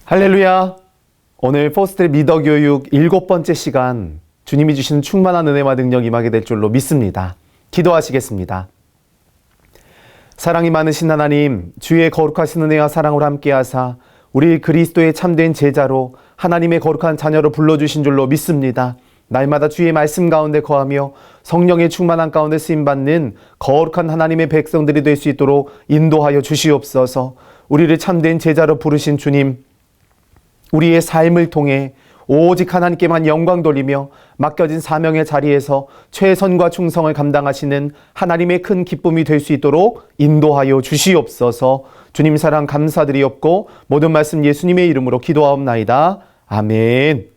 할렐루야! 오늘 포스트 리더 교육 7번째 시간, 주님이 주시는 충만한 은혜와 능력 임하게 될 줄로 믿습니다. 기도하시겠습니다. 사랑이 많으신 하나님, 주의 거룩하신 은혜와 사랑으로 함께하사 우리 그리스도의 참된 제자로 하나님의 거룩한 자녀로 불러주신 줄로 믿습니다. 날마다 주의 말씀 가운데 거하며 성령의 충만한 가운데 쓰임받는 거룩한 하나님의 백성들이 될 수 있도록 인도하여 주시옵소서. 우리를 참된 제자로 부르신 주님, 우리의 삶을 통해 오직 하나님께만 영광 돌리며 맡겨진 사명의 자리에서 최선과 충성을 감당하시는 하나님의 큰 기쁨이 될 수 있도록 인도하여 주시옵소서. 주님 사랑 감사드리옵고 모든 말씀 예수님의 이름으로 기도하옵나이다. 아멘.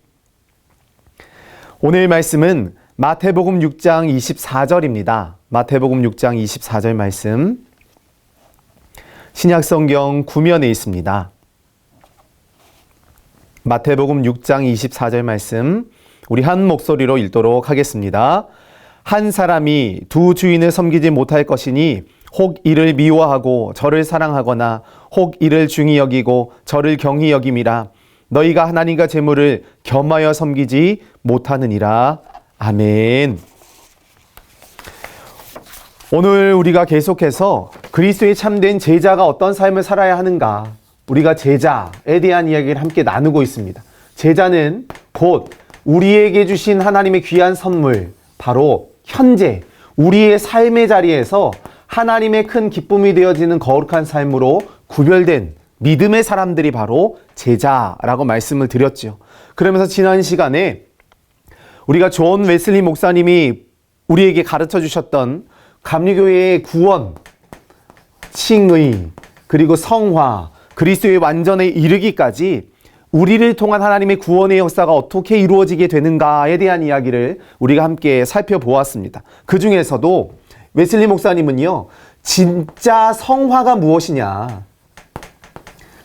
오늘 말씀은 마태복음 6장 24절입니다. 마태복음 6장 24절 말씀, 신약성경 구면에 있습니다. 마태복음 6장 24절 말씀, 우리 한 목소리로 읽도록 하겠습니다. 한 사람이 두 주인을 섬기지 못할 것이니 혹 이를 미워하고 저를 사랑하거나 혹 이를 중히 여기고 저를 경히 여김이라. 너희가 하나님과 재물을 겸하여 섬기지 못하느니라. 아멘. 오늘 우리가 계속해서 그리스도의 참된 제자가 어떤 삶을 살아야 하는가, 우리가 제자에 대한 이야기를 함께 나누고 있습니다. 제자는 곧 우리에게 주신 하나님의 귀한 선물, 바로 현재 우리의 삶의 자리에서 하나님의 큰 기쁨이 되어지는 거룩한 삶으로 구별된 믿음의 사람들이 바로 제자라고 말씀을 드렸죠. 그러면서 지난 시간에 우리가 존 웨슬리 목사님이 우리에게 가르쳐 주셨던 감리교회의 구원, 칭의, 그리고 성화, 그리스도의 완전에 이르기까지 우리를 통한 하나님의 구원의 역사가 어떻게 이루어지게 되는가에 대한 이야기를 우리가 함께 살펴보았습니다. 그 중에서도 웨슬리 목사님은요, 진짜 성화가 무엇이냐,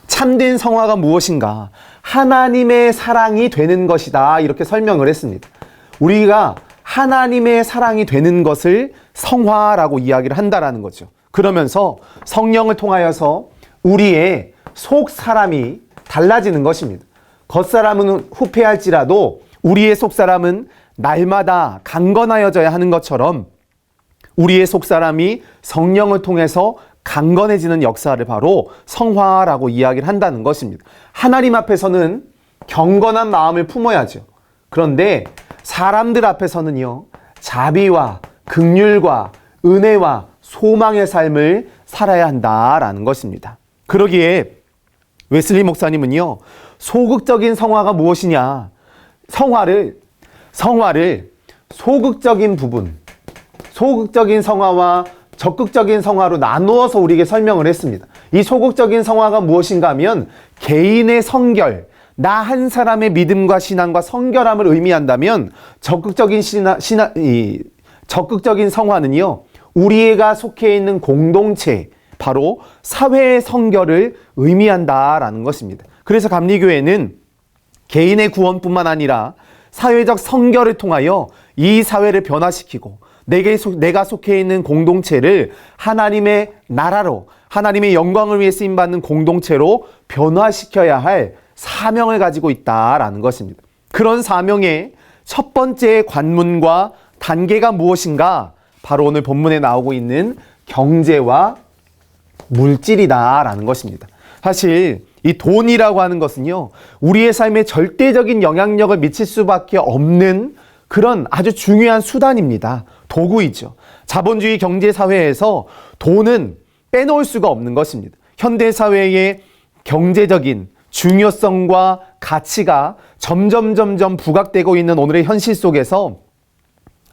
참된 성화가 무엇인가, 하나님의 사랑이 되는 것이다, 이렇게 설명을 했습니다. 우리가 하나님의 사랑이 되는 것을 성화라고 이야기를 한다라는 거죠. 그러면서 성령을 통하여서 우리의 속 사람이 달라지는 것입니다. 겉사람은 후패할지라도 우리의 속 사람은 날마다 강건하여져야 하는 것처럼 우리의 속 사람이 성령을 통해서 강건해지는 역사를 바로 성화라고 이야기를 한다는 것입니다. 하나님 앞에서는 경건한 마음을 품어야죠. 그런데 사람들 앞에서는요, 자비와 긍휼과 은혜와 소망의 삶을 살아야 한다라는 것입니다. 그러기에 웨슬리 목사님은요, 소극적인 성화가 무엇이냐, 성화를 소극적인 부분, 소극적인 성화와 적극적인 성화로 나누어서 우리에게 설명을 했습니다. 이 소극적인 성화가 무엇인가 하면 개인의 성결, 나 한 사람의 믿음과 신앙과 성결함을 의미한다면, 적극적인 적극적인 성화는요, 우리가 속해 있는 공동체, 바로 사회의 성결을 의미한다라는 것입니다. 그래서 감리교회는 개인의 구원뿐만 아니라 사회적 성결을 통하여 이 사회를 변화시키고 내가 속해 있는 공동체를 하나님의 나라로, 하나님의 영광을 위해 쓰임받는 공동체로 변화시켜야 할 사명을 가지고 있다라는 것입니다. 그런 사명의 첫 번째 관문과 단계가 무엇인가? 바로 오늘 본문에 나오고 있는 경제와 물질이다라는 것입니다. 사실 이 돈이라고 하는 것은요, 우리의 삶에 절대적인 영향력을 미칠 수밖에 없는 그런 아주 중요한 수단입니다. 도구이죠. 자본주의 경제사회에서 돈은 빼놓을 수가 없는 것입니다. 현대사회의 경제적인 중요성과 가치가 점점 부각되고 있는 오늘의 현실 속에서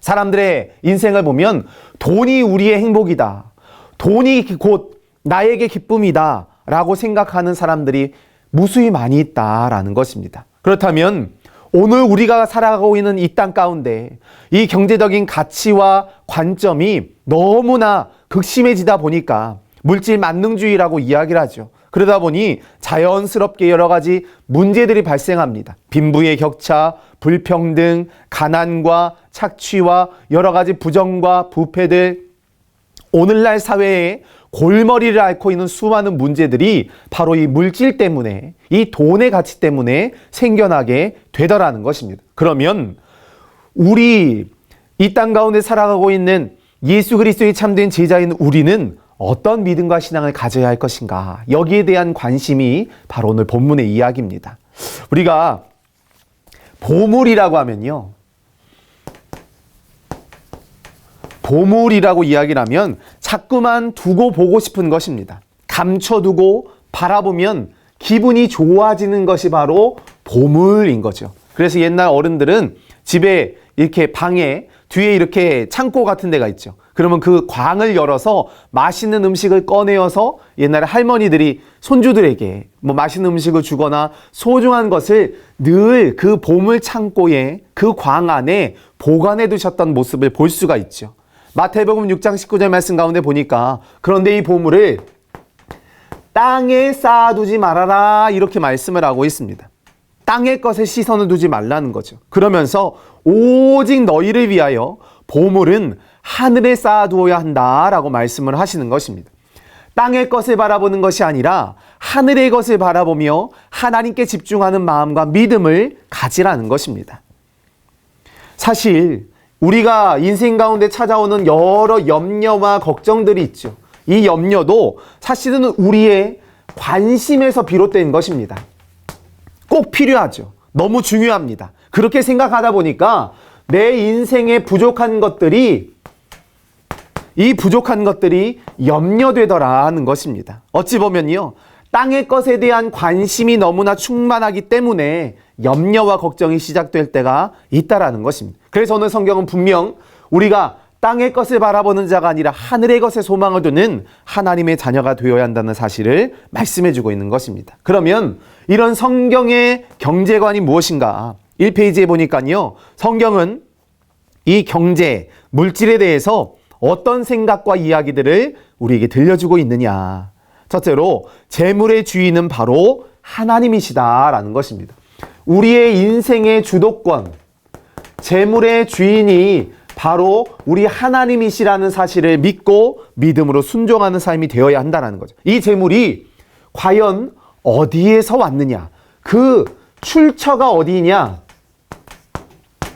사람들의 인생을 보면 돈이 우리의 행복이다, 돈이 곧 나에게 기쁨이다 라고 생각하는 사람들이 무수히 많이 있다라는 것입니다. 그렇다면 오늘 우리가 살아가고 있는 이 땅 가운데 이 경제적인 가치와 관점이 너무나 극심해지다 보니까 물질 만능주의라고 이야기를 하죠. 그러다 보니 자연스럽게 여러 가지 문제들이 발생합니다. 빈부의 격차, 불평등, 가난과 착취와 여러 가지 부정과 부패들, 오늘날 사회에 골머리를 앓고 있는 수많은 문제들이 바로 이 물질 때문에, 이 돈의 가치 때문에 생겨나게 되더라는 것입니다. 그러면 우리 이 땅 가운데 살아가고 있는 예수 그리스도의 참된 제자인 우리는 어떤 믿음과 신앙을 가져야 할 것인가? 여기에 대한 관심이 바로 오늘 본문의 이야기입니다. 우리가 보물이라고 하면요, 보물이라고 이야기를 하면 자꾸만 두고 보고 싶은 것입니다. 감춰두고 바라보면 기분이 좋아지는 것이 바로 보물인 거죠. 그래서 옛날 어른들은 집에 이렇게 방에 뒤에 이렇게 창고 같은 데가 있죠. 그러면 그 광을 열어서 맛있는 음식을 꺼내어서 옛날에 할머니들이 손주들에게 뭐 맛있는 음식을 주거나 소중한 것을 늘 그 보물 창고에, 그 광 안에 보관해 두셨던 모습을 볼 수가 있죠. 마태복음 6장 19절 말씀 가운데 보니까 그런데 이 보물을 땅에 쌓아두지 말아라 이렇게 말씀을 하고 있습니다. 땅의 것에 시선을 두지 말라는 거죠. 그러면서 오직 너희를 위하여 보물은 하늘에 쌓아두어야 한다라고 말씀을 하시는 것입니다. 땅의 것을 바라보는 것이 아니라 하늘의 것을 바라보며 하나님께 집중하는 마음과 믿음을 가지라는 것입니다. 사실 우리가 인생 가운데 찾아오는 여러 염려와 걱정들이 있죠. 이 염려도 사실은 우리의 관심에서 비롯된 것입니다. 꼭 필요하죠. 너무 중요합니다. 그렇게 생각하다 보니까 내 인생에 부족한 것들이, 이 부족한 것들이 염려되더라는 것입니다. 어찌 보면요, 땅의 것에 대한 관심이 너무나 충만하기 때문에 염려와 걱정이 시작될 때가 있다라는 것입니다. 그래서 오늘 성경은 분명 우리가 땅의 것을 바라보는 자가 아니라 하늘의 것에 소망을 두는 하나님의 자녀가 되어야 한다는 사실을 말씀해 주고 있는 것입니다. 그러면 이런 성경의 경제관이 무엇인가? 1페이지에 보니까요, 성경은 이 경제, 물질에 대해서 어떤 생각과 이야기들을 우리에게 들려주고 있느냐. 첫째로 재물의 주인은 바로 하나님이시다라는 것입니다. 우리의 인생의 주도권, 재물의 주인이 바로 우리 하나님이시라는 사실을 믿고 믿음으로 순종하는 삶이 되어야 한다는 거죠. 이 재물이 과연 어디에서 왔느냐, 그 출처가 어디냐,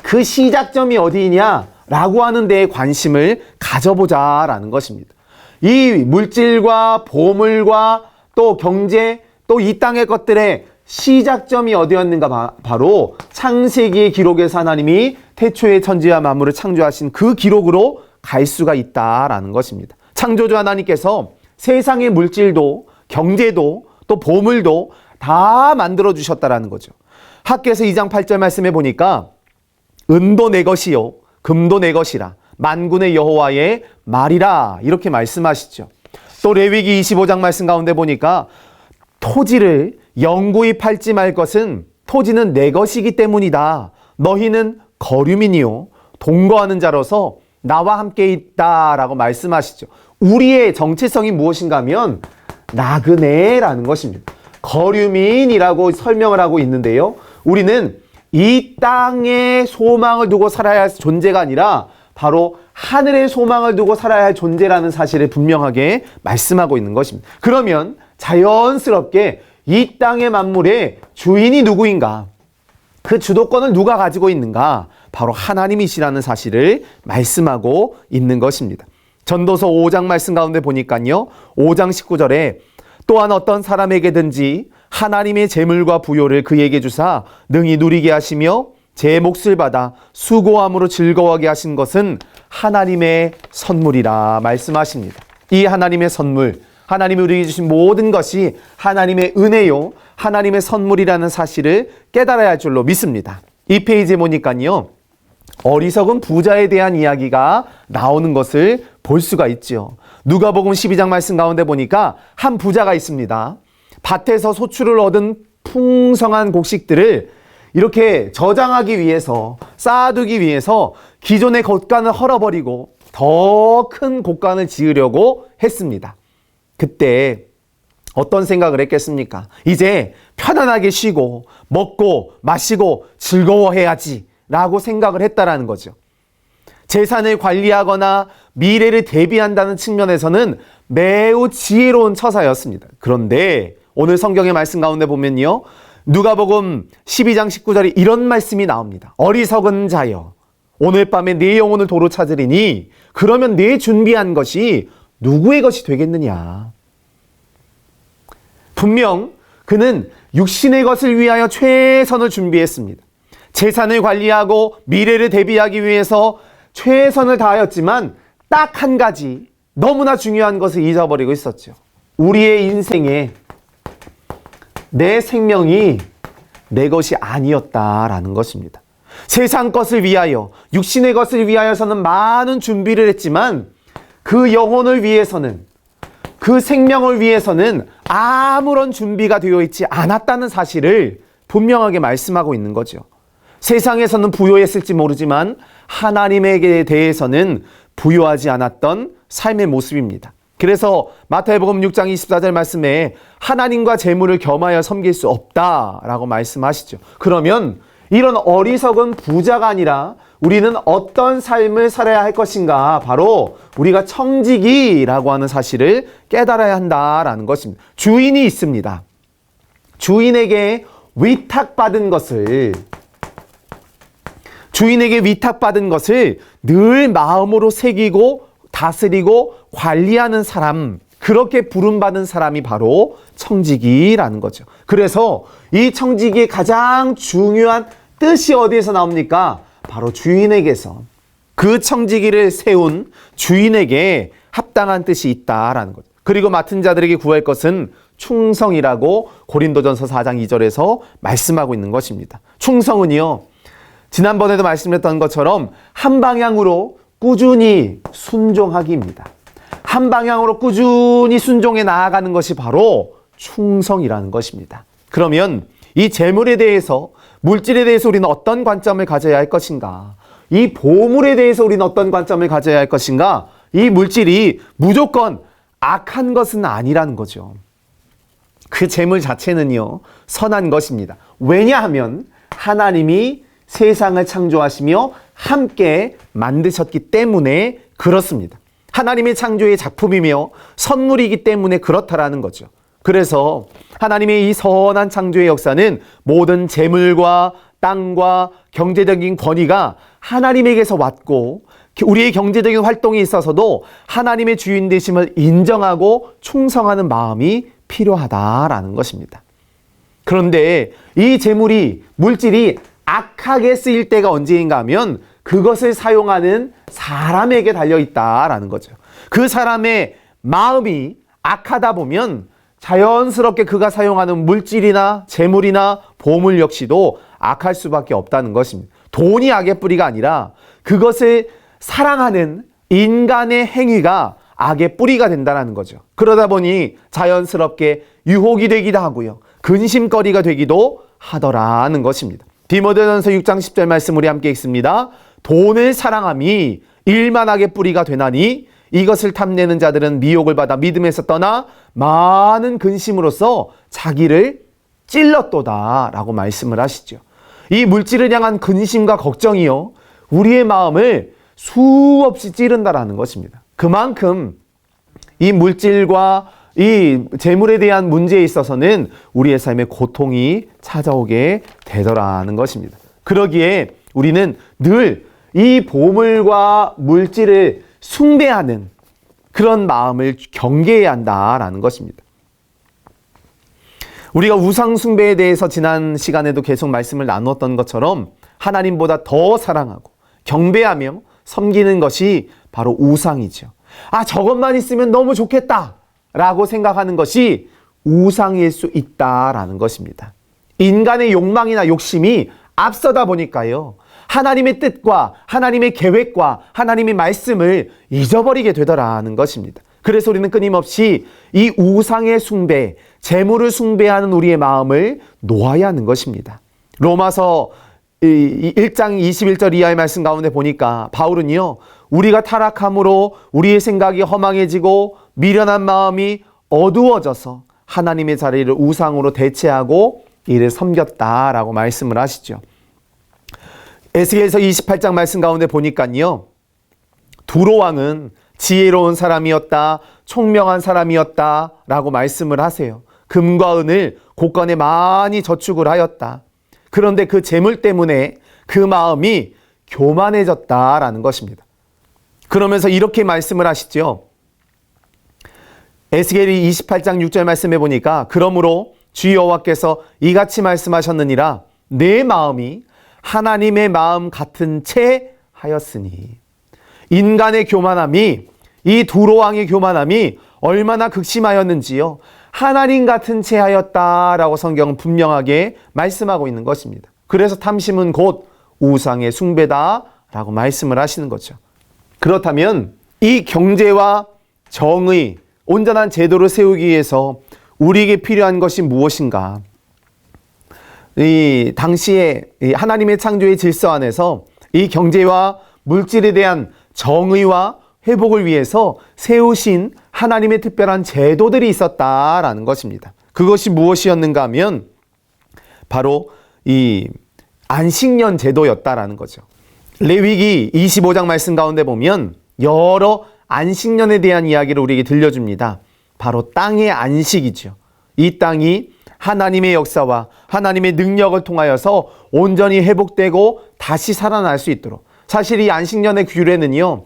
그 시작점이 어디냐라고 하는 데에 관심을 가져보자라는 것입니다. 이 물질과 보물과 또 경제, 또 이 땅의 것들의 시작점이 어디였는가? 바로 창세기의 기록에서 하나님이 태초에 천지와 만물을 창조하신 그 기록으로 갈 수가 있다라는 것입니다. 창조주 하나님께서 세상의 물질도 경제도 또 보물도 다 만들어 주셨다라는 거죠. 학개서 2장 8절 말씀해 보니까 은도 내 것이요 금도 내 것이라 만군의 여호와의 말이라 이렇게 말씀하시죠. 또 레위기 25장 말씀 가운데 보니까 토지를 영구히 팔지 말 것은 토지는 내 것이기 때문이다. 너희는 거류민이요 동거하는 자로서 나와 함께 있다라고 말씀하시죠. 우리의 정체성이 무엇인가 하면 나그네라는 것입니다. 거류민이라고 설명을 하고 있는데요, 우리는 이 땅에 소망을 두고 살아야 할 존재가 아니라 바로 하늘의 소망을 두고 살아야 할 존재라는 사실을 분명하게 말씀하고 있는 것입니다. 그러면 자연스럽게 이 땅의 만물의 주인이 누구인가? 그 주도권을 누가 가지고 있는가? 바로 하나님이시라는 사실을 말씀하고 있는 것입니다. 전도서 5장 말씀 가운데 보니까요, 5장 19절에 또한 어떤 사람에게든지 하나님의 재물과 부요를 그에게 주사 능히 누리게 하시며 제 몫을 받아 수고함으로 즐거워하게 하신 것은 하나님의 선물이라 말씀하십니다. 이 하나님의 선물, 하나님이 우리에게 주신 모든 것이 하나님의 은혜요, 하나님의 선물이라는 사실을 깨달아야 할 줄로 믿습니다. 이 페이지에 보니까요, 어리석은 부자에 대한 이야기가 나오는 것을 볼 수가 있죠. 누가복음 12장 말씀 가운데 보니까 한 부자가 있습니다. 밭에서 소출을 얻은 풍성한 곡식들을 이렇게 저장하기 위해서, 쌓아두기 위해서 기존의 곳간을 헐어버리고 더 큰 곳간을 지으려고 했습니다. 그때 어떤 생각을 했겠습니까? 이제 편안하게 쉬고 먹고 마시고 즐거워해야지 라고 생각을 했다라는 거죠. 재산을 관리하거나 미래를 대비한다는 측면에서는 매우 지혜로운 처사였습니다. 그런데 오늘 성경의 말씀 가운데 보면요, 누가복음 12장 19절에 이런 말씀이 나옵니다. 어리석은 자여, 오늘 밤에 네 영혼을 도로 찾으리니 그러면 네 준비한 것이 누구의 것이 되겠느냐. 분명 그는 육신의 것을 위하여 최선을 준비했습니다. 재산을 관리하고 미래를 대비하기 위해서 최선을 다하였지만 딱 한 가지 너무나 중요한 것을 잊어버리고 있었죠. 우리의 인생에 내 생명이 내 것이 아니었다라는 것입니다. 세상 것을 위하여, 육신의 것을 위하여서는 많은 준비를 했지만 그 영혼을 위해서는, 그 생명을 위해서는 아무런 준비가 되어 있지 않았다는 사실을 분명하게 말씀하고 있는 거죠. 세상에서는 부요했을지 모르지만 하나님에게 대해서는 부요하지 않았던 삶의 모습입니다. 그래서 마태복음 6장 24절 말씀에 하나님과 재물을 겸하여 섬길 수 없다라고 말씀하시죠. 그러면 이런 어리석은 부자가 아니라 우리는 어떤 삶을 살아야 할 것인가? 바로 우리가 청지기라고 하는 사실을 깨달아야 한다라는 것입니다. 주인이 있습니다. 주인에게 위탁받은 것을 늘 마음으로 새기고 다스리고 관리하는 사람, 그렇게 부름받은 사람이 바로 청지기라는 거죠. 그래서 이 청지기의 가장 중요한 뜻이 어디에서 나옵니까? 바로 주인에게서. 그 청지기를 세운 주인에게 합당한 뜻이 있다라는 거죠. 그리고 맡은 자들에게 구할 것은 충성이라고 고린도전서 4장 2절에서 말씀하고 있는 것입니다. 충성은요, 지난번에도 말씀드렸던 것처럼 한 방향으로 꾸준히 순종하기입니다. 한 방향으로 꾸준히 순종해 나아가는 것이 바로 충성이라는 것입니다. 그러면 이 재물에 대해서, 물질에 대해서 우리는 어떤 관점을 가져야 할 것인가? 이 보물에 대해서 우리는 어떤 관점을 가져야 할 것인가? 이 물질이 무조건 악한 것은 아니라는 거죠. 그 재물 자체는요, 선한 것입니다. 왜냐하면 하나님이 세상을 창조하시며 함께 만드셨기 때문에 그렇습니다. 하나님의 창조의 작품이며 선물이기 때문에 그렇다라는 거죠. 그래서 하나님의 이 선한 창조의 역사는 모든 재물과 땅과 경제적인 권위가 하나님에게서 왔고, 우리의 경제적인 활동에 있어서도 하나님의 주인 되심을 인정하고 충성하는 마음이 필요하다라는 것입니다. 그런데 이 재물이, 물질이 악하게 쓰일 때가 언제인가 하면 그것을 사용하는 사람에게 달려있다라는 거죠. 그 사람의 마음이 악하다 보면 자연스럽게 그가 사용하는 물질이나 재물이나 보물 역시도 악할 수밖에 없다는 것입니다. 돈이 악의 뿌리가 아니라 그것을 사랑하는 인간의 행위가 악의 뿌리가 된다는 거죠. 그러다 보니 자연스럽게 유혹이 되기도 하고요, 근심거리가 되기도 하더라는 것입니다. 디모데전서 6장 10절 말씀 우리 함께 읽습니다. 돈을 사랑함이 일만악의 뿌리가 되나니 이것을 탐내는 자들은 미혹을 받아 믿음에서 떠나 많은 근심으로써 자기를 찔렀도다 라고 말씀을 하시죠. 이 물질을 향한 근심과 걱정이요, 우리의 마음을 수없이 찌른다라는 것입니다. 그만큼 이 물질과 이 재물에 대한 문제에 있어서는 우리의 삶에 고통이 찾아오게 되더라는 것입니다. 그러기에 우리는 늘 이 보물과 물질을 숭배하는 그런 마음을 경계해야 한다라는 것입니다. 우리가 우상 숭배에 대해서 지난 시간에도 계속 말씀을 나누었던 것처럼 하나님보다 더 사랑하고 경배하며 섬기는 것이 바로 우상이죠. 아, 저것만 있으면 너무 좋겠다 라고 생각하는 것이 우상일 수 있다라는 것입니다. 인간의 욕망이나 욕심이 앞서다 보니까요, 하나님의 뜻과 하나님의 계획과 하나님의 말씀을 잊어버리게 되더라는 것입니다. 그래서 우리는 끊임없이 이 우상의 숭배, 재물을 숭배하는 우리의 마음을 놓아야 하는 것입니다. 로마서 1장 21절 이하의 말씀 가운데 보니까 바울은요, 우리가 타락함으로 우리의 생각이 허망해지고 미련한 마음이 어두워져서 하나님의 자리를 우상으로 대체하고 이를 섬겼다라고 말씀을 하시죠. 에스겔서 28장 말씀 가운데 보니까요, 두로 왕은 지혜로운 사람이었다. 총명한 사람이었다라고 말씀을 하세요. 금과 은을 곳간에 많이 저축을 하였다. 그런데 그 재물 때문에 그 마음이 교만해졌다라는 것입니다. 그러면서 이렇게 말씀을 하시죠. 에스겔이 28장 6절 말씀해 보니까 그러므로 주 여호와께서 이같이 말씀하셨느니라 내 마음이 하나님의 마음 같은 채 하였으니. 인간의 교만함이, 이 두로왕의 교만함이 얼마나 극심하였는지요. 하나님 같은 채 하였다라고 성경은 분명하게 말씀하고 있는 것입니다. 그래서 탐심은 곧 우상의 숭배다라고 말씀을 하시는 거죠. 그렇다면 이 경제와 정의, 온전한 제도를 세우기 위해서 우리에게 필요한 것이 무엇인가? 이 당시에 하나님의 창조의 질서 안에서 이 경제와 물질에 대한 정의와 회복을 위해서 세우신 하나님의 특별한 제도들이 있었다라는 것입니다. 그것이 무엇이었는가 하면 바로 이 안식년 제도였다라는 거죠. 레위기 25장 말씀 가운데 보면 여러 안식년에 대한 이야기를 우리에게 들려줍니다. 바로 땅의 안식이죠. 이 땅이 하나님의 역사와 하나님의 능력을 통하여서 온전히 회복되고 다시 살아날 수 있도록. 사실 이 안식년의 규례는요,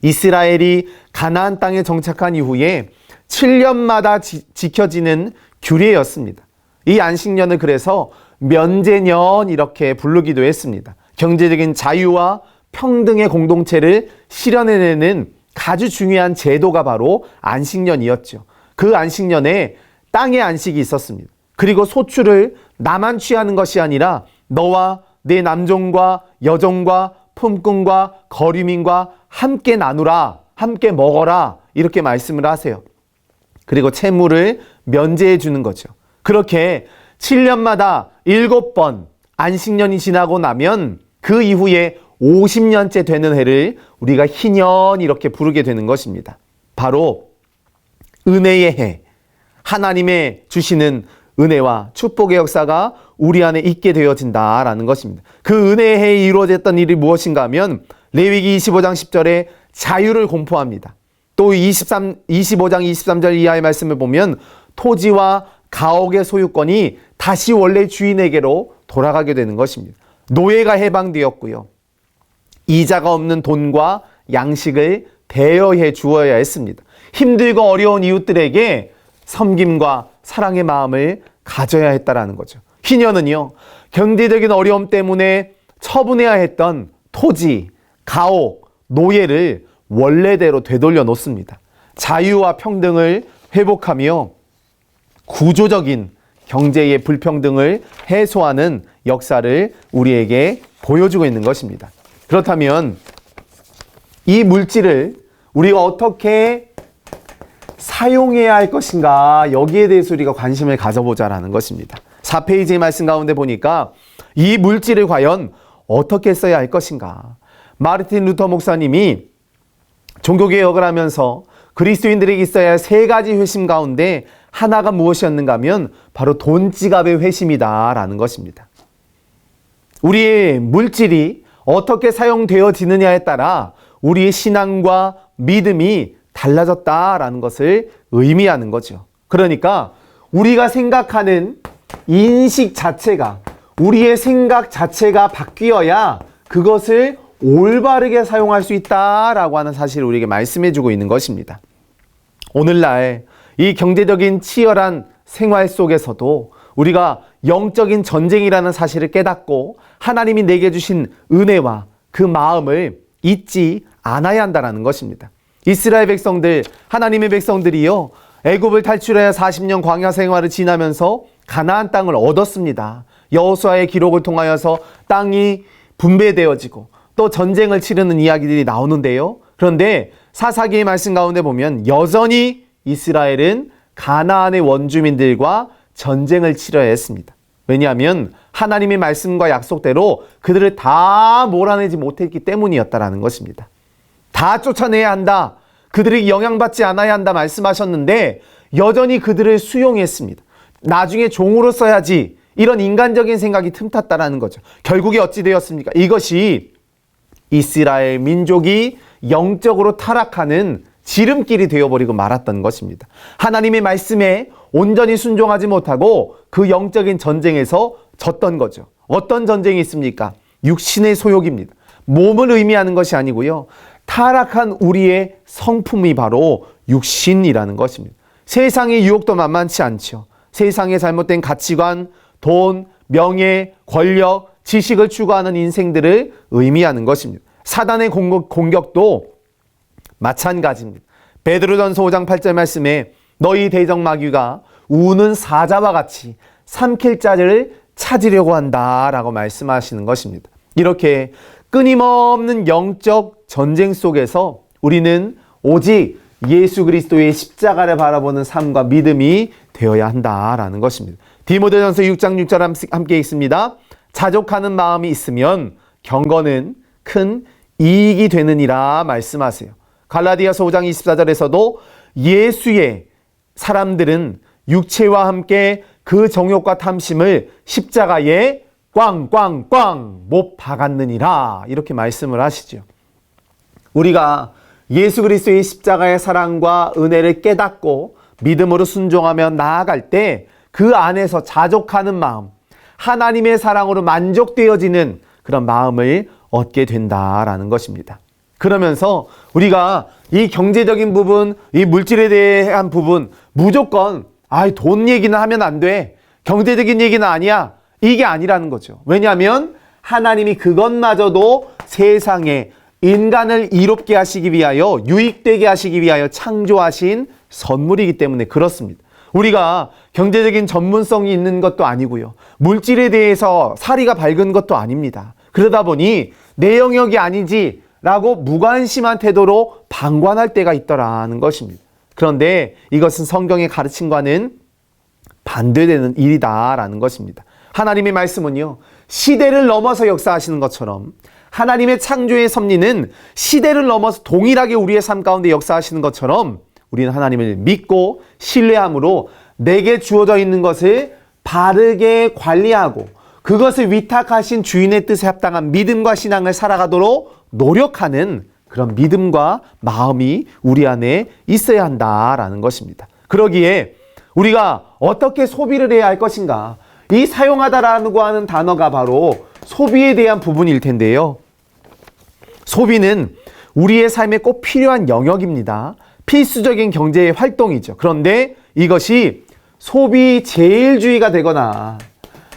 이스라엘이 가나안 땅에 정착한 이후에 7년마다 지켜지는 규례였습니다. 이 안식년을 그래서 면제년 이렇게 부르기도 했습니다. 경제적인 자유와 평등의 공동체를 실현해내는 아주 중요한 제도가 바로 안식년이었죠. 그 안식년에 땅의 안식이 있었습니다. 그리고 소출을 나만 취하는 것이 아니라 너와 내 남종과 여종과 품꾼과 거류민과 함께 나누라, 함께 먹어라 이렇게 말씀을 하세요. 그리고 채무를 면제해 주는 거죠. 그렇게 7년마다 7번 안식년이 지나고 나면 그 이후에 50년째 되는 해를 우리가 희년 이렇게 부르게 되는 것입니다. 바로 은혜의 해, 하나님의 주시는 은혜와 축복의 역사가 우리 안에 있게 되어진다라는 것입니다. 그 은혜의 해에 이루어졌던 일이 무엇인가 하면 레위기 25장 10절에 자유를 공포합니다. 또 25장 23절 이하의 말씀을 보면 토지와 가옥의 소유권이 다시 원래 주인에게로 돌아가게 되는 것입니다. 노예가 해방되었고요. 이자가 없는 돈과 양식을 대여해 주어야 했습니다. 힘들고 어려운 이웃들에게 섬김과 사랑의 마음을 가져야 했다라는 거죠. 희년은요, 경제적인 어려움 때문에 처분해야 했던 토지, 가옥, 노예를 원래대로 되돌려 놓습니다. 자유와 평등을 회복하며 구조적인 경제의 불평등을 해소하는 역사를 우리에게 보여주고 있는 것입니다. 그렇다면 이 물질을 우리가 어떻게 사용해야 할 것인가, 여기에 대해서 우리가 관심을 가져보자라는 것입니다. 4페이지의 말씀 가운데 보니까 이 물질을 과연 어떻게 써야 할 것인가. 마르틴 루터 목사님이 종교개혁을 하면서 그리스도인들에게 있어야 할 3가지 회심 가운데 하나가 무엇이었는가 하면 바로 돈지갑의 회심이다라는 것입니다. 우리의 물질이 어떻게 사용되어지느냐에 따라 우리의 신앙과 믿음이 달라졌다라는 것을 의미하는 거죠. 그러니까 우리가 생각하는 인식 자체가, 우리의 생각 자체가 바뀌어야 그것을 올바르게 사용할 수 있다라고 하는 사실을 우리에게 말씀해주고 있는 것입니다. 오늘날 이 경제적인 치열한 생활 속에서도 우리가 영적인 전쟁이라는 사실을 깨닫고 하나님이 내게 주신 은혜와 그 마음을 잊지 않아야 한다는 것입니다. 이스라엘 백성들, 하나님의 백성들이요, 애굽을 탈출해 40년 광야 생활을 지나면서 가나안 땅을 얻었습니다. 여호수아의 기록을 통하여서 땅이 분배되어지고 또 전쟁을 치르는 이야기들이 나오는데요. 그런데 사사기의 말씀 가운데 보면 여전히 이스라엘은 가나안의 원주민들과 전쟁을 치러야 했습니다. 왜냐하면 하나님의 말씀과 약속대로 그들을 다 몰아내지 못했기 때문이었다라는 것입니다. 다 쫓아내야 한다, 그들이 영향받지 않아야 한다 말씀하셨는데 여전히 그들을 수용했습니다. 나중에 종으로 써야지, 이런 인간적인 생각이 틈탔다라는 거죠. 결국에 어찌 되었습니까? 이것이 이스라엘 민족이 영적으로 타락하는 지름길이 되어버리고 말았던 것입니다. 하나님의 말씀에 온전히 순종하지 못하고 그 영적인 전쟁에서 졌던 거죠. 어떤 전쟁이 있습니까? 육신의 소욕입니다. 몸을 의미하는 것이 아니고요. 타락한 우리의 성품이 바로 육신이라는 것입니다. 세상의 유혹도 만만치 않죠. 세상의 잘못된 가치관, 돈, 명예, 권력, 지식을 추구하는 인생들을 의미하는 것입니다. 사단의 공격도 마찬가지입니다. 베드로전서 5장 8절 말씀에 너희 대적마귀가 우는 사자와 같이 삼킬 자를 찾으려고 한다라고 말씀하시는 것입니다. 이렇게 끊임없는 영적 전쟁 속에서 우리는 오직 예수 그리스도의 십자가를 바라보는 삶과 믿음이 되어야 한다라는 것입니다. 디모데전서 6장 6절 함께 있습니다. 자족하는 마음이 있으면 경건은 큰 이익이 되느니라 말씀하세요. 갈라디아서 5장 24절에서도 예수의 사람들은 육체와 함께 그 정욕과 탐심을 십자가에 꽝꽝꽝 못 박았느니라 이렇게 말씀을 하시죠. 우리가 예수 그리스도의 십자가의 사랑과 은혜를 깨닫고 믿음으로 순종하며 나아갈 때 그 안에서 자족하는 마음, 하나님의 사랑으로 만족되어지는 그런 마음을 얻게 된다라는 것입니다. 그러면서 우리가 이 경제적인 부분, 이 물질에 대한 부분 무조건 돈 얘기는 하면 안 돼. 경제적인 얘기는 아니야. 이게 아니라는 거죠. 왜냐하면 하나님이 그것마저도 세상에 인간을 이롭게 하시기 위하여 유익되게 하시기 위하여 창조하신 선물이기 때문에 그렇습니다. 우리가 경제적인 전문성이 있는 것도 아니고요. 물질에 대해서 사리가 밝은 것도 아닙니다. 그러다 보니 내 영역이 아니지 라고 무관심한 태도로 방관할 때가 있더라는 것입니다. 그런데 이것은 성경의 가르침과는 반대되는 일이다라는 것입니다. 하나님의 말씀은요, 시대를 넘어서 역사하시는 것처럼 하나님의 창조의 섭리는 시대를 넘어서 동일하게 우리의 삶 가운데 역사하시는 것처럼 우리는 하나님을 믿고 신뢰함으로 내게 주어져 있는 것을 바르게 관리하고 그것을 위탁하신 주인의 뜻에 합당한 믿음과 신앙을 살아가도록 노력하는 그런 믿음과 마음이 우리 안에 있어야 한다라는 것입니다. 그러기에 우리가 어떻게 소비를 해야 할 것인가? 이 사용하다라고 하는 단어가 바로 소비에 대한 부분일 텐데요. 소비는 우리의 삶에 꼭 필요한 영역입니다. 필수적인 경제 활동이죠. 그런데 이것이 소비 제일주의가 되거나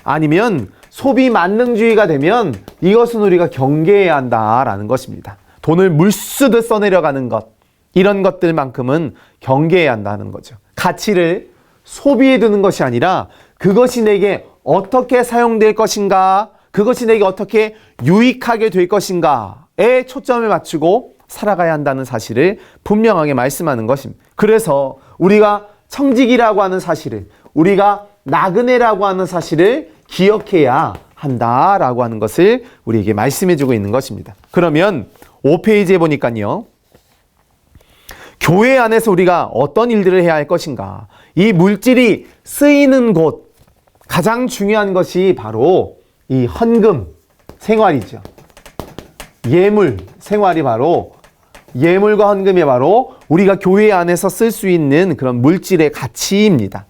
아니면 소비 만능주의가 되면 이것은 우리가 경계해야 한다라는 것입니다. 돈을 물쓰듯 써내려가는 것, 이런 것들만큼은 경계해야 한다는 거죠. 가치를 소비에 두는 것이 아니라 그것이 내게 어떻게 사용될 것인가, 그것이 내게 어떻게 유익하게 될 것인가에 초점을 맞추고 살아가야 한다는 사실을 분명하게 말씀하는 것입니다. 그래서 우리가 청직이라고 하는 사실을, 우리가 나그네라고 하는 사실을 기억해야 한다라고 하는 것을 우리에게 말씀해주고 있는 것입니다. 그러면 5페이지에 보니까요, 교회 안에서 우리가 어떤 일들을 해야 할 것인가, 이 물질이 쓰이는 곳, 가장 중요한 것이 바로 이 헌금 생활이죠. 예물 생활이 바로, 예물과 헌금이 바로 우리가 교회 안에서 쓸 수 있는 그런 물질의 가치입니다.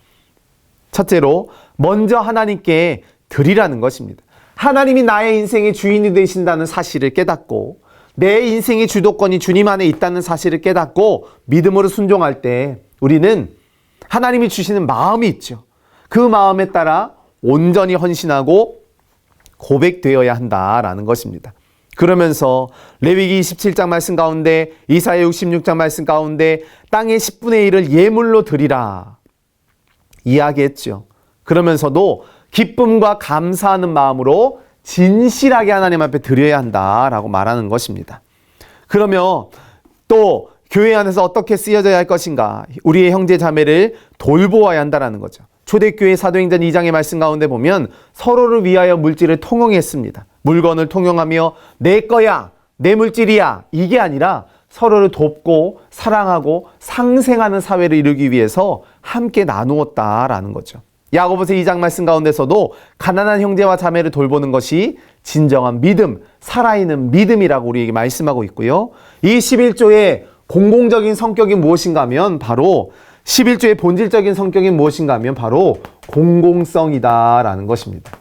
첫째로 먼저 하나님께 드리라는 것입니다. 하나님이 나의 인생의 주인이 되신다는 사실을 깨닫고 내 인생의 주도권이 주님 안에 있다는 사실을 깨닫고 믿음으로 순종할 때 우리는 하나님이 주시는 마음이 있죠. 그 마음에 따라 온전히 헌신하고 고백되어야 한다라는 것입니다. 그러면서 레위기 27장 말씀 가운데, 이사야 66장 말씀 가운데 땅의 10분의 1을 예물로 드리라 이야기했죠. 그러면서도 기쁨과 감사하는 마음으로 진실하게 하나님 앞에 드려야 한다라고 말하는 것입니다. 그러면 또 교회 안에서 어떻게 쓰여져야 할 것인가? 우리의 형제 자매를 돌보아야 한다라는 거죠. 초대교회 사도행전 2장의 말씀 가운데 보면 서로를 위하여 물질을 통용했습니다. 물건을 통용하며 내 거야, 내 물질이야, 이게 아니라 서로를 돕고 사랑하고 상생하는 사회를 이루기 위해서 함께 나누었다라는 거죠. 야고보서 2장 말씀 가운데서도 가난한 형제와 자매를 돌보는 것이 진정한 믿음, 살아있는 믿음이라고 우리에게 말씀하고 있고요. 이 11조의 공공적인 성격이 무엇인가 하면 바로 11조의 본질적인 성격이 무엇인가 하면 바로 공공성이다라는 것입니다.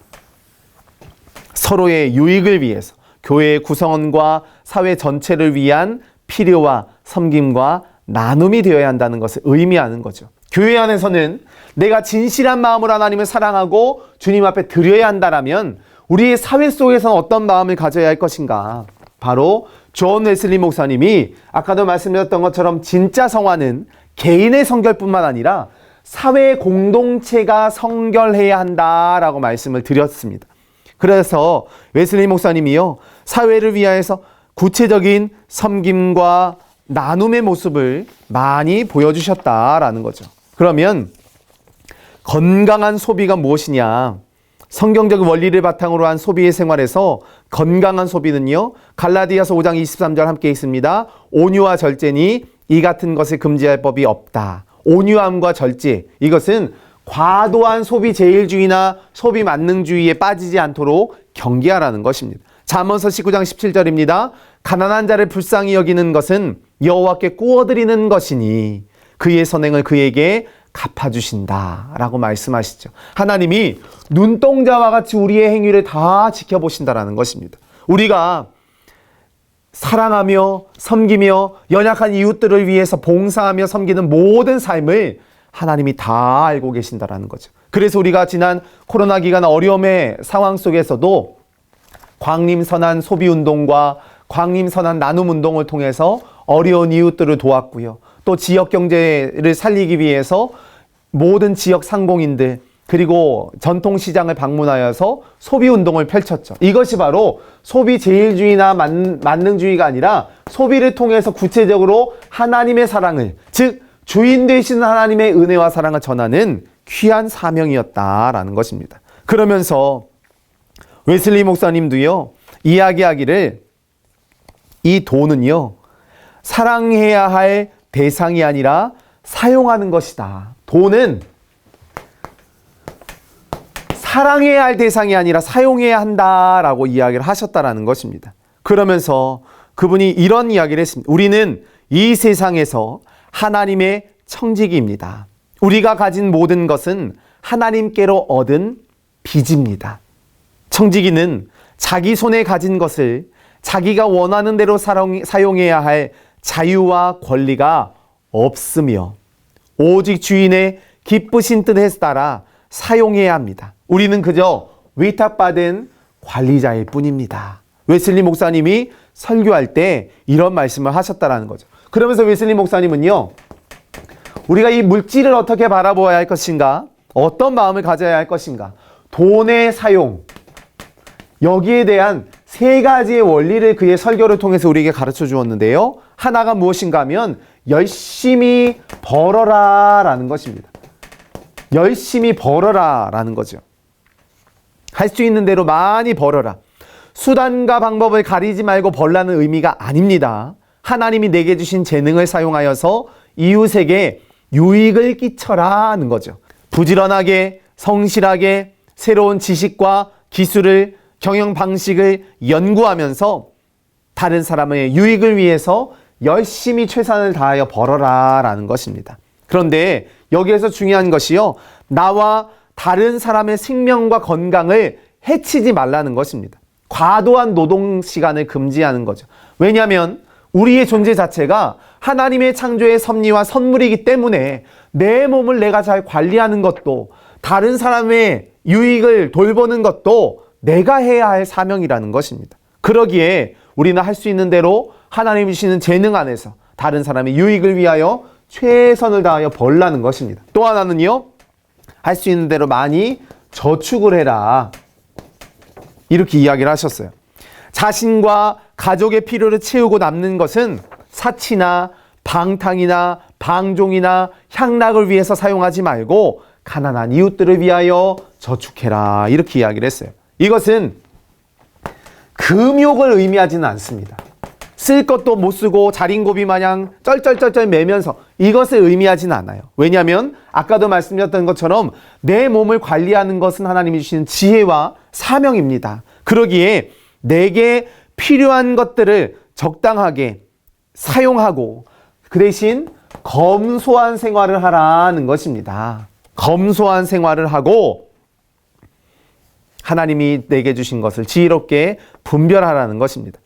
서로의 유익을 위해서 교회의 구성원과 사회 전체를 위한 필요와 섬김과 나눔이 되어야 한다는 것을 의미하는 거죠. 교회 안에서는 내가 진실한 마음으로 하나님을 사랑하고 주님 앞에 드려야 한다라면 우리의 사회 속에서는 어떤 마음을 가져야 할 것인가? 바로 존 웨슬리 목사님이 아까도 말씀드렸던 것처럼 진짜 성화는 개인의 성결뿐만 아니라 사회 공동체가 성결해야 한다라고 말씀을 드렸습니다. 그래서 웨슬리 목사님이요, 사회를 위하여서 구체적인 섬김과 나눔의 모습을 많이 보여주셨다라는 거죠. 그러면 건강한 소비가 무엇이냐? 성경적 원리를 바탕으로 한 소비의 생활에서 건강한 소비는요, 갈라디아서 5장 23절 함께 있습니다. 온유와 절제니 이 같은 것을 금지할 법이 없다. 온유함과 절제, 이것은 과도한 소비 제일주의나 소비 만능주의에 빠지지 않도록 경계하라는 것입니다. 잠언서 19장 17절입니다. 가난한 자를 불쌍히 여기는 것은 여호와께 구워드리는 것이니 그의 선행을 그에게 갚아주신다 라고 말씀하시죠. 하나님이 눈동자와 같이 우리의 행위를 다 지켜보신다라는 것입니다. 우리가 사랑하며 섬기며 연약한 이웃들을 위해서 봉사하며 섬기는 모든 삶을 하나님이 다 알고 계신다라는 거죠. 그래서 우리가 지난 코로나 기간 어려움의 상황 속에서도 광림선한 소비운동과 광림선한 나눔운동을 통해서 어려운 이웃들을 도왔고요. 또 지역 경제를 살리기 위해서 모든 지역 상공인들 그리고 전통시장을 방문하여서 소비운동을 펼쳤죠. 이것이 바로 소비 제일주의나 만능주의가 아니라 소비를 통해서 구체적으로 하나님의 사랑을, 즉 주인 되시는 하나님의 은혜와 사랑을 전하는 귀한 사명이었다라는 것입니다. 그러면서 웨슬리 목사님도요, 이야기하기를 이 돈은요, 사랑해야 할 대상이 아니라 사용하는 것이다. 돈은 사랑해야 할 대상이 아니라 사용해야 한다라고 이야기를 하셨다라는 것입니다. 그러면서 그분이 이런 이야기를 했습니다. 우리는 이 세상에서 하나님의 청지기입니다. 우리가 가진 모든 것은 하나님께로 얻은 빚입니다. 청지기는 자기 손에 가진 것을 자기가 원하는 대로 사용해야 할 자유와 권리가 없으며 오직 주인의 기쁘신 뜻에 따라 사용해야 합니다. 우리는 그저 위탁받은 관리자일 뿐입니다. 웨슬리 목사님이 설교할 때 이런 말씀을 하셨다라는 거죠. 그러면서 웨슬리 목사님은요, 우리가 이 물질을 어떻게 바라보아야 할 것인가, 어떤 마음을 가져야 할 것인가, 돈의 사용, 여기에 대한 세 가지의 원리를 그의 설교를 통해서 우리에게 가르쳐 주었는데요. 하나가 무엇인가 하면 열심히 벌어라 라는 것입니다. 열심히 벌어라 라는 거죠. 할 수 있는 대로 많이 벌어라. 수단과 방법을 가리지 말고 벌라는 의미가 아닙니다. 하나님이 내게 주신 재능을 사용하여서 이웃에게 유익을 끼쳐라 하는 거죠. 부지런하게 성실하게 새로운 지식과 기술을 경영 방식을 연구하면서 다른 사람의 유익을 위해서 열심히 최선을 다하여 벌어라 라는 것입니다. 그런데 여기에서 중요한 것이요, 나와 다른 사람의 생명과 건강을 해치지 말라는 것입니다. 과도한 노동 시간을 금지하는 거죠. 왜냐하면 우리의 존재 자체가 하나님의 창조의 섭리와 선물이기 때문에 내 몸을 내가 잘 관리하는 것도 다른 사람의 유익을 돌보는 것도 내가 해야 할 사명이라는 것입니다. 그러기에 우리는 할 수 있는 대로 하나님이 주시는 재능 안에서 다른 사람의 유익을 위하여 최선을 다하여 벌라는 것입니다. 또 하나는요, 할 수 있는 대로 많이 저축을 해라, 이렇게 이야기를 하셨어요. 자신과 가족의 필요를 채우고 남는 것은 사치나 방탕이나 방종이나 향락을 위해서 사용하지 말고 가난한 이웃들을 위하여 저축해라, 이렇게 이야기를 했어요. 이것은 금욕을 의미하지는 않습니다. 쓸 것도 못 쓰고 자린고비 마냥 쩔쩔쩔쩔 매면서 이것을 의미하지는 않아요. 왜냐하면 아까도 말씀드렸던 것처럼 내 몸을 관리하는 것은 하나님이 주시는 지혜와 사명입니다. 그러기에 내게 필요한 것들을 적당하게 사용하고 그 대신 검소한 생활을 하라는 것입니다. 검소한 생활을 하고 하나님이 내게 주신 것을 지혜롭게 분별하라는 것입니다.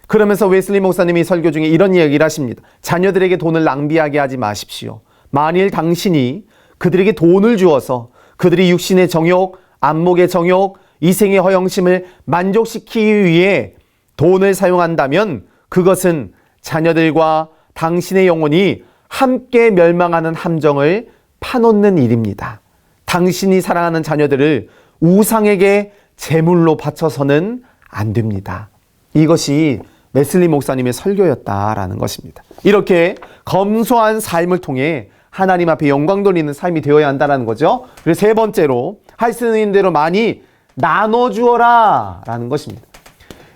그러면서 웨슬리 목사님이 설교 중에 이런 이야기를 하십니다. 자녀들에게 돈을 낭비하게 하지 마십시오. 만일 당신이 그들에게 돈을 주어서 그들이 육신의 정욕, 안목의 정욕, 이생의 허영심을 만족시키기 위해 돈을 사용한다면 그것은 자녀들과 당신의 영혼이 함께 멸망하는 함정을 파놓는 일입니다. 당신이 사랑하는 자녀들을 우상에게 제물로 바쳐서는 안 됩니다. 이것이 웨슬리 목사님의 설교였다라는 것입니다. 이렇게 검소한 삶을 통해 하나님 앞에 영광 돌리는 삶이 되어야 한다는 거죠. 그리고 세 번째로 할 수 있는 대로 많이 나눠주어라 라는 것입니다.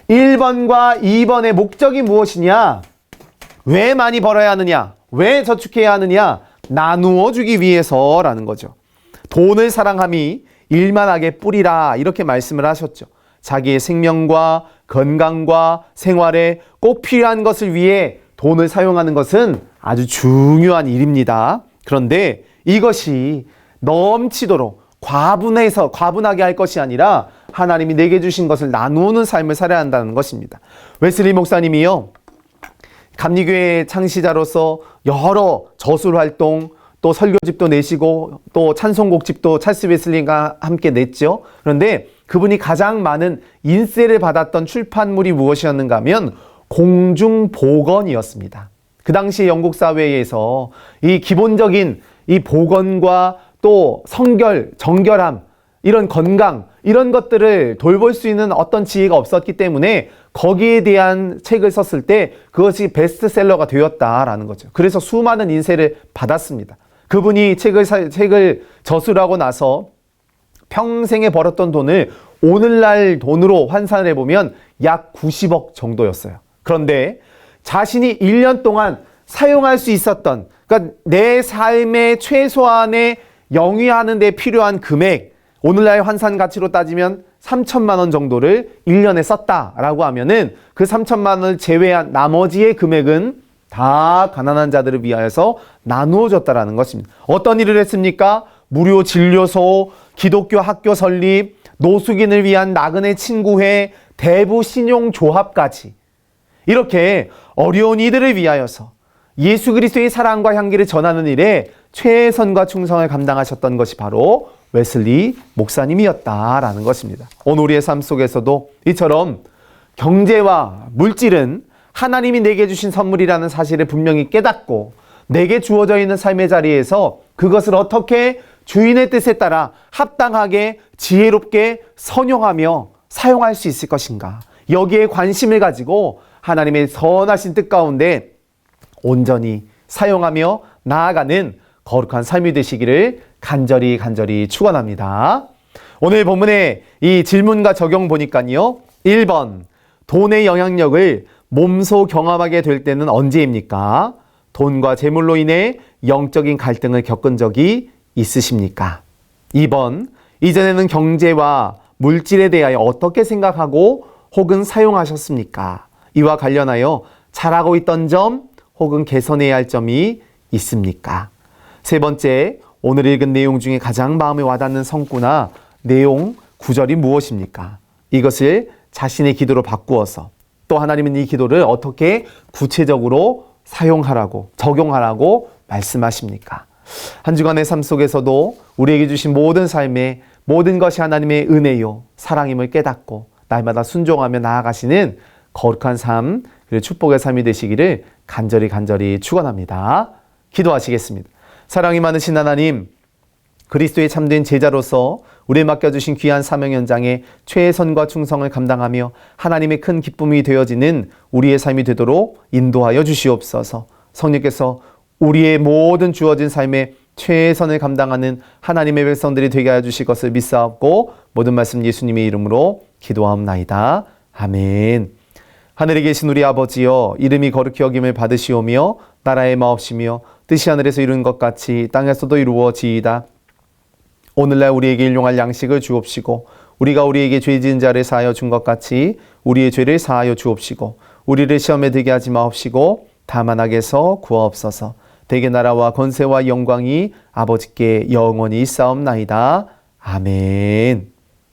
1번과 2번의 목적이 무엇이냐? 왜 많이 벌어야 하느냐? 왜 저축해야 하느냐? 나누어 주기 위해서라는 거죠. 돈을 사랑함이 일만하게 뿌리라 이렇게 말씀을 하셨죠. 자기의 생명과 건강과 생활에 꼭 필요한 것을 위해 돈을 사용하는 것은 아주 중요한 일입니다. 그런데 이것이 넘치도록 과분하게 할 것이 아니라 하나님이 내게 주신 것을 나누는 삶을 살아야 한다는 것입니다. 웨슬리 목사님이요, 감리교회 창시자로서 여러 저술 활동, 또 설교집도 내시고 또 찬송곡집도 찰스 웨슬리가 함께 냈죠. 그런데 그분이 가장 많은 인세를 받았던 출판물이 무엇이었는가 하면 공중보건이었습니다. 그 당시 영국 사회에서 이 기본적인 이 보건과 또 성결, 정결함, 이런 건강, 이런 것들을 돌볼 수 있는 어떤 지혜가 없었기 때문에 거기에 대한 책을 썼을 때 그것이 베스트셀러가 되었다라는 거죠. 그래서 수많은 인세를 받았습니다. 그분이 책을 저술하고 나서 평생에 벌었던 돈을 오늘날 돈으로 환산을 해보면 약 90억 정도였어요. 그런데 자신이 1년 동안 사용할 수 있었던, 그러니까 내 삶의 최소한의 영위하는 데 필요한 금액, 오늘날 환산 가치로 따지면 3천만 원 정도를 1년에 썼다라고 하면은 그 3천만 원을 제외한 나머지의 금액은 다 가난한 자들을 위하여서 나누어 줬다라는 것입니다. 어떤 일을 했습니까? 무료 진료소, 기독교 학교 설립, 노숙인을 위한 나그네 친구회, 대부 신용조합까지 이렇게 어려운 이들을 위하여서 예수 그리스도의 사랑과 향기를 전하는 일에 최선과 충성을 감당하셨던 것이 바로 웨슬리 목사님이었다라는 것입니다. 오늘 우리의 삶 속에서도 이처럼 경제와 물질은 하나님이 내게 주신 선물이라는 사실을 분명히 깨닫고 내게 주어져 있는 삶의 자리에서 그것을 어떻게 주인의 뜻에 따라 합당하게 지혜롭게 선용하며 사용할 수 있을 것인가, 여기에 관심을 가지고 하나님의 선하신 뜻 가운데 온전히 사용하며 나아가는 거룩한 삶이 되시기를 간절히 축원합니다. 오늘 본문의 이 질문과 적용 보니까요, 1번 돈의 영향력을 몸소 경험하게 될 때는 언제입니까? 돈과 재물로 인해 영적인 갈등을 겪은 적이 있으십니까? 2번 이전에는 경제와 물질에 대하여 어떻게 생각하고 혹은 사용하셨습니까? 이와 관련하여 잘하고 있던 점 혹은 개선해야 할 점이 있습니까? 세 번째, 오늘 읽은 내용 중에 가장 마음에 와닿는 성구나 내용, 구절이 무엇입니까? 이것을 자신의 기도로 바꾸어서 또 하나님은 이 기도를 어떻게 구체적으로 사용하라고, 적용하라고 말씀하십니까? 한 주간의 삶 속에서도 우리에게 주신 모든 삶에 모든 것이 하나님의 은혜요, 사랑임을 깨닫고 날마다 순종하며 나아가시는 거룩한 삶, 그리고 축복의 삶이 되시기를 간절히 축원합니다. 기도하시겠습니다. 사랑이 많으신 하나님, 그리스도의 참된 제자로서 우리에 맡겨주신 귀한 사명 현장에 최선과 충성을 감당하며 하나님의 큰 기쁨이 되어지는 우리의 삶이 되도록 인도하여 주시옵소서. 성령께서 우리의 모든 주어진 삶에 최선을 감당하는 하나님의 백성들이 되게 하여 주실 것을 믿사옵고 모든 말씀 예수님의 이름으로 기도하옵나이다. 아멘. 하늘에 계신 우리 아버지여, 이름이 거룩히 여김을 받으시오며 나라의 마옵시며 뜻이 하늘에서 이룬 것 같이 땅에서도 이루어지이다. 오늘날 우리에게 일용할 양식을 주옵시고 우리가 우리에게 죄 지은 자를 사하여 준 것 같이 우리의 죄를 사하여 주옵시고 우리를 시험에 들게 하지 마옵시고 다만 악에서 구하옵소서. 대개 나라와 권세와 영광이 아버지께 영원히 있사옵나이다. 아멘.